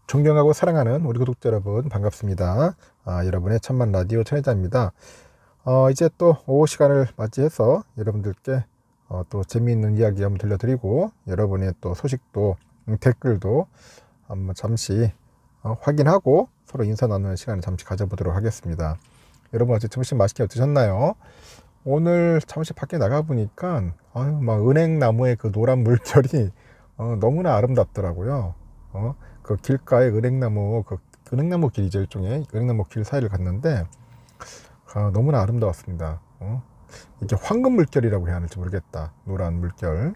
존경하고 사랑하는 우리 구독자 여러분 반갑습니다. 여러분의 천만 라디오 천혜자입니다. 이제 또 오후 시간을 맞이해서 여러분들께 또 재미있는 이야기 한번 들려드리고 여러분의 또 소식도 댓글도 한번 잠시 확인하고 서로 인사 나누는 시간을 잠시 가져보도록 하겠습니다. 여러분 어제 점심 맛있게 드셨나요? 오늘 잠시 밖에 나가 보니까 막 은행나무의 그 노란 물결이 너무나 아름답더라고요. 그 길가에 은행나무 길이죠. 일종의 은행나무 길 사이를 갔는데 너무나 아름다웠습니다. 이게 황금 물결이라고 해야 할지 모르겠다. 노란 물결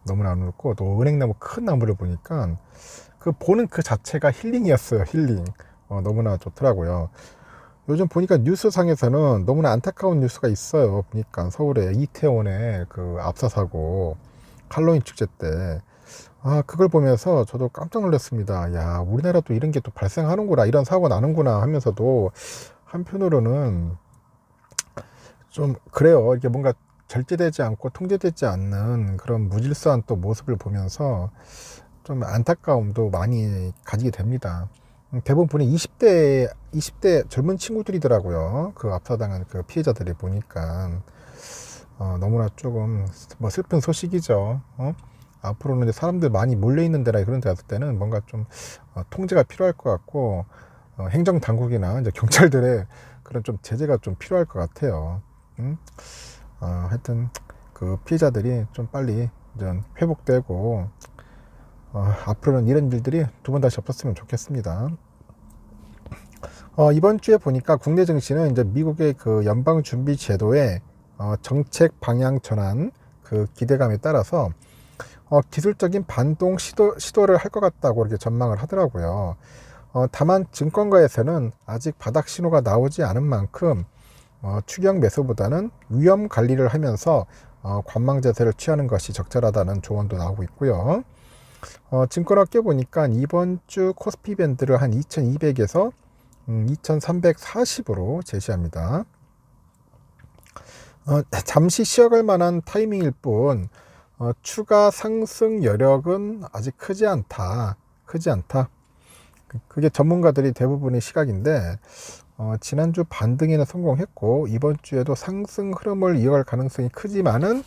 너무나 아름답고, 또 은행나무 큰 나무를 보니까 그 보는 그 자체가 힐링이었어요. 힐링. 너무나 좋더라고요. 요즘 보니까 뉴스상에서는 너무나 안타까운 뉴스가 있어요. 보니까 서울에 이태원의 그 압사사고, 할로윈 축제 때 그걸 보면서 저도 깜짝 놀랐습니다. 야, 우리나라도 이런 게 또 발생하는구나, 이런 사고가 나는구나 하면서도 한편으로는 좀 그래요. 이게 뭔가 절제되지 않고 통제되지 않는 그런 무질서한 또 모습을 보면서 좀 안타까움도 많이 가지게 됩니다. 대부분이 20대 젊은 친구들이더라고요. 그 압사당한 그 피해자들이 보니까 너무나 조금 뭐 슬픈 소식이죠. 앞으로는 이제 사람들 많이 몰려있는 데나 그런 데 갔을 때는 뭔가 좀 통제가 필요할 것 같고, 행정 당국이나 이제 경찰들의 그런 좀 제재가 좀 필요할 것 같아요. 하여튼 그 피해자들이 좀 빨리 이제 회복되고 앞으로는 이런 일들이 두 번 다시 없었으면 좋겠습니다. 이번 주에 보니까 국내 증시는 이제 미국의 그 연방 준비 제도의 정책 방향 전환 그 기대감에 따라서 기술적인 반동 시도를 할 것 같다고 이렇게 전망을 하더라고요. 다만 증권가에서는 아직 바닥 신호가 나오지 않은 만큼 추경 매수보다는 위험 관리를 하면서 관망 자세를 취하는 것이 적절하다는 조언도 나오고 있고요. 증권업계 보니까 이번 주 코스피 밴드를 한 2200에서 2340으로 제시합니다. 잠시 쉬어갈 만한 타이밍일 뿐 추가 상승 여력은 아직 크지 않다. 그게 전문가들이 대부분의 시각인데, 지난주 반등에는 성공했고 이번 주에도 상승 흐름을 이어갈 가능성이 크지만은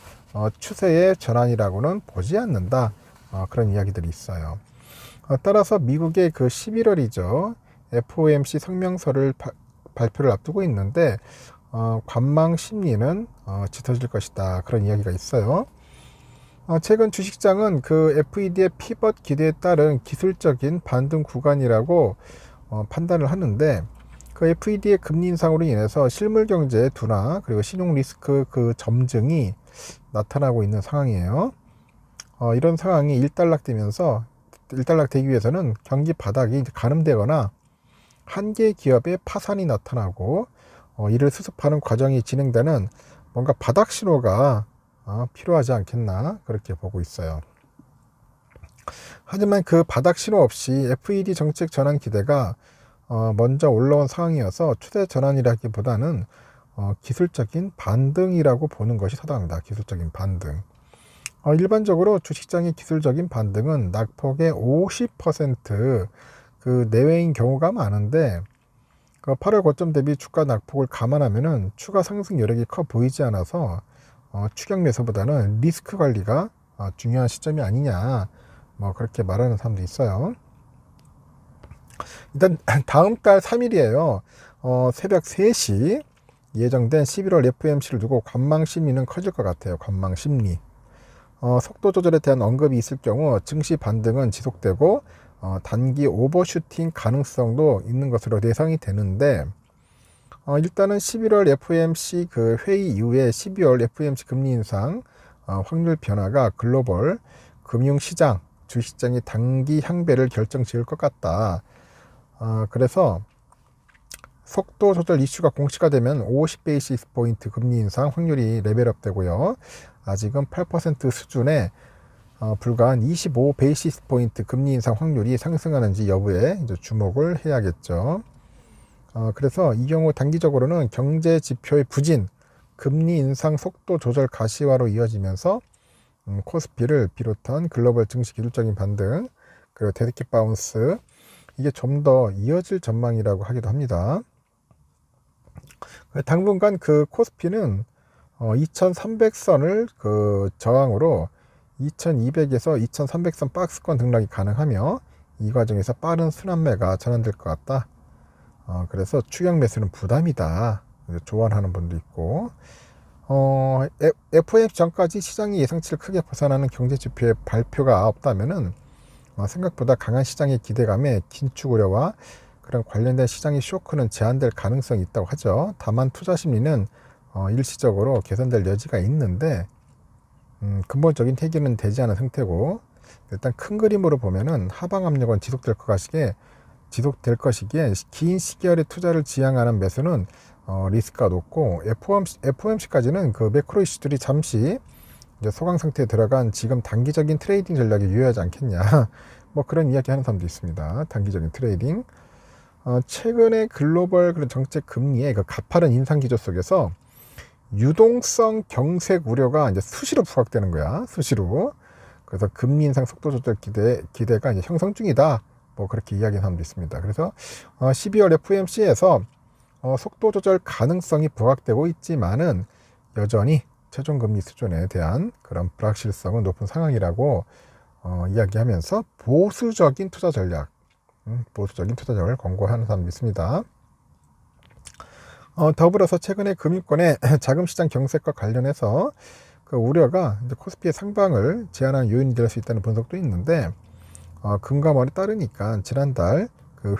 추세의 전환이라고는 보지 않는다. 그런 이야기들이 있어요. 따라서 미국의 그 11월이죠. FOMC 성명서를 발표를 앞두고 있는데 관망 심리는 짙어질 것이다. 그런 이야기가 있어요. 최근 주식장은 그 FED의 피벗 기대에 따른 기술적인 반등 구간이라고 판단을 하는데, 그 FED의 금리 인상으로 인해서 실물 경제의 둔화 그리고 신용 리스크 그 점증이 나타나고 있는 상황이에요. 이런 상황이 일단락되기 위해서는 경기 바닥이 가늠되거나 한계 기업의 파산이 나타나고 이를 수습하는 과정이 진행되는 뭔가 바닥 신호가 필요하지 않겠나 그렇게 보고 있어요. 하지만 그 바닥 신호 없이 FED 정책 전환 기대가 먼저 올라온 상황이어서 추세 전환이라기보다는 기술적인 반등이라고 보는 것이 타당합니다. 기술적인 반등. 일반적으로 주식장의 기술적인 반등은 낙폭의 50%그 내외인 경우가 많은데, 그 8월 고점 대비 주가 낙폭을 감안하면은 추가 상승 여력이 커 보이지 않아서 추격 매수보다는 리스크 관리가 중요한 시점이 아니냐, 뭐 그렇게 말하는 사람도 있어요. 일단 다음 달 3일이에요. 새벽 3시 예정된 11월 FOMC를 두고 관망 심리는 커질 것 같아요. 관망 심리. 속도 조절에 대한 언급이 있을 경우 증시 반등은 지속되고 단기 오버슈팅 가능성도 있는 것으로 예상이 되는데, 일단은 11월 FOMC 그 회의 이후에 12월 FOMC 금리 인상 확률 변화가 글로벌 금융시장, 주식시장의 단기 향배를 결정 지을 것 같다. 그래서 속도 조절 이슈가 공시가 되면 50베이시스 포인트 금리 인상 확률이 레벨업 되고요. 아직은 8% 수준에 불과한 25베이시스 포인트 금리 인상 확률이 상승하는지 여부에 이제 주목을 해야겠죠. 그래서 이 경우 단기적으로는 경제 지표의 부진, 금리 인상 속도 조절 가시화로 이어지면서 코스피를 비롯한 글로벌 증시 기술적인 반등, 그리고 데드캣 바운스, 이게 좀 더 이어질 전망이라고 하기도 합니다. 당분간 그 코스피는 2300선을 그 저항으로 2200에서 2300선 박스권 등락이 가능하며 이 과정에서 빠른 순환매가 전환될 것 같다. 그래서 추격 매수는 부담이다. 조언하는 분도 있고, FOMC 전까지 시장이 예상치를 크게 벗어나는 경제 지표의 발표가 없다면은 생각보다 강한 시장의 기대감에 긴축 우려와 그런 관련된 시장의 쇼크는 제한될 가능성이 있다고 하죠. 다만 투자 심리는 일시적으로 개선될 여지가 있는데 근본적인 해결은 되지 않은 상태고, 일단 큰 그림으로 보면은 하방 압력은 지속될 것이기에 긴 시기열의 투자를 지향하는 매수는 리스크가 높고, FOMC까지는 그 매크로 이슈들이 잠시 이제 소강 상태에 들어간 지금 단기적인 트레이딩 전략이 유효하지 않겠냐 뭐 그런 이야기 하는 사람도 있습니다. 단기적인 트레이딩. 최근에 글로벌 그런 정책 금리의 그 가파른 인상 기조 속에서 유동성 경색 우려가 이제 수시로 부각되는 거야. 수시로. 그래서 금리 인상 속도 조절 기대가 이제 형성 중이다. 뭐 그렇게 이야기하는 사람도 있습니다. 그래서 12월 FOMC에서 속도 조절 가능성이 부각되고 있지만은 여전히 최종 금리 수준에 대한 그런 불확실성은 높은 상황이라고 이야기하면서 보수적인 투자 전략을 권고하는 사람도 있습니다. 더불어서 최근에 금융권의 자금시장 경색과 관련해서 그 우려가 이제 코스피의 상방을 제한하는 요인이 될 수 있다는 분석도 있는데, 금감원에 따르니까 지난달 그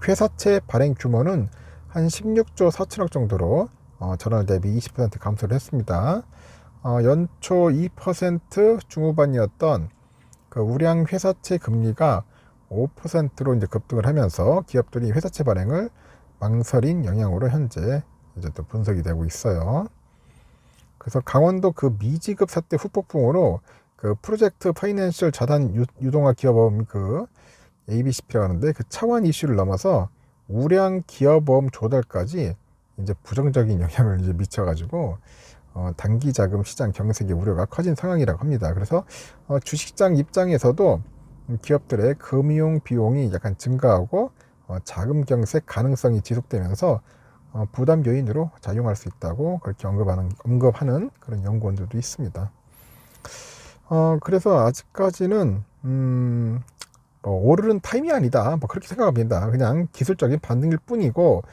회사채 발행 규모는 한 16조 4천억 정도로 전월 대비 20% 감소를 했습니다. 연초 2% 중후반이었던 그 우량 회사채 금리가 5%로 이제 급등을 하면서 기업들이 회사채 발행을 망설인 영향으로 현재 이제 또 분석이 되고 있어요. 그래서 강원도 그 미지급 사태 후폭풍으로 그 프로젝트 파이낸셜 자산 유동화 기업보험 그 ABCP라고 하는데, 그 차원 이슈를 넘어서 우량 기업보험 조달까지 이제 부정적인 영향을 이제 미쳐가지고 단기 자금 시장 경색의 우려가 커진 상황이라고 합니다. 그래서 주식장 입장에서도 기업들의 금융 비용이 약간 증가하고 자금 경색 가능성이 지속되면서 부담 요인으로 작용할 수 있다고 그렇게 언급하는 그런 연구원들도 있습니다. 그래서 아직까지는 오르는 타임이 아니다, 뭐 그렇게 생각합니다. 그냥 기술적인 반등일 뿐이고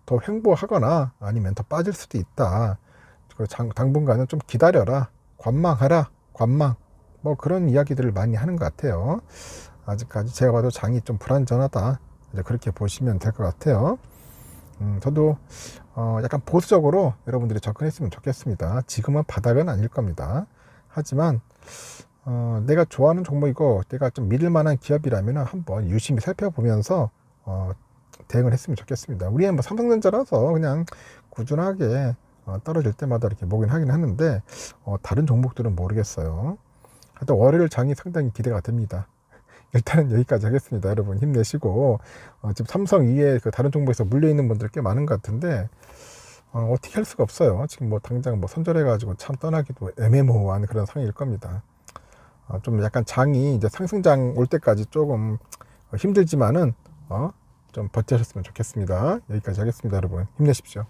더 횡보하거나 아니면 더 빠질 수도 있다. 당분간은 좀 기다려라, 관망하라, 관망, 뭐 그런 이야기들을 많이 하는 것 같아요. 아직까지 제가 봐도 장이 좀 불안전하다, 이제 그렇게 보시면 될 것 같아요. 저도 약간 보수적으로 여러분들이 접근했으면 좋겠습니다. 지금은 바닥은 아닐 겁니다. 하지만 내가 좋아하는 종목이고 내가 좀 믿을 만한 기업이라면 한번 유심히 살펴보면서 대응을 했으면 좋겠습니다. 우리는 뭐 삼성전자라서 그냥 꾸준하게 떨어질 때마다 이렇게 보긴 하긴 하는데 다른 종목들은 모르겠어요. 하여튼 월요일 장이 상당히 기대가 됩니다. 일단은 여기까지 하겠습니다. 여러분 힘내시고, 지금 삼성 이외에 그 다른 종목에서 물려있는 분들 꽤 많은 것 같은데 어떻게 할 수가 없어요. 지금 뭐 당장 뭐 손절해가지고 참 떠나기도 애매모호한 그런 상황일 겁니다. 좀 약간 장이 이제 상승장 올 때까지 조금 힘들지만은 좀 버티셨으면 좋겠습니다. 여기까지 하겠습니다. 여러분 힘내십시오.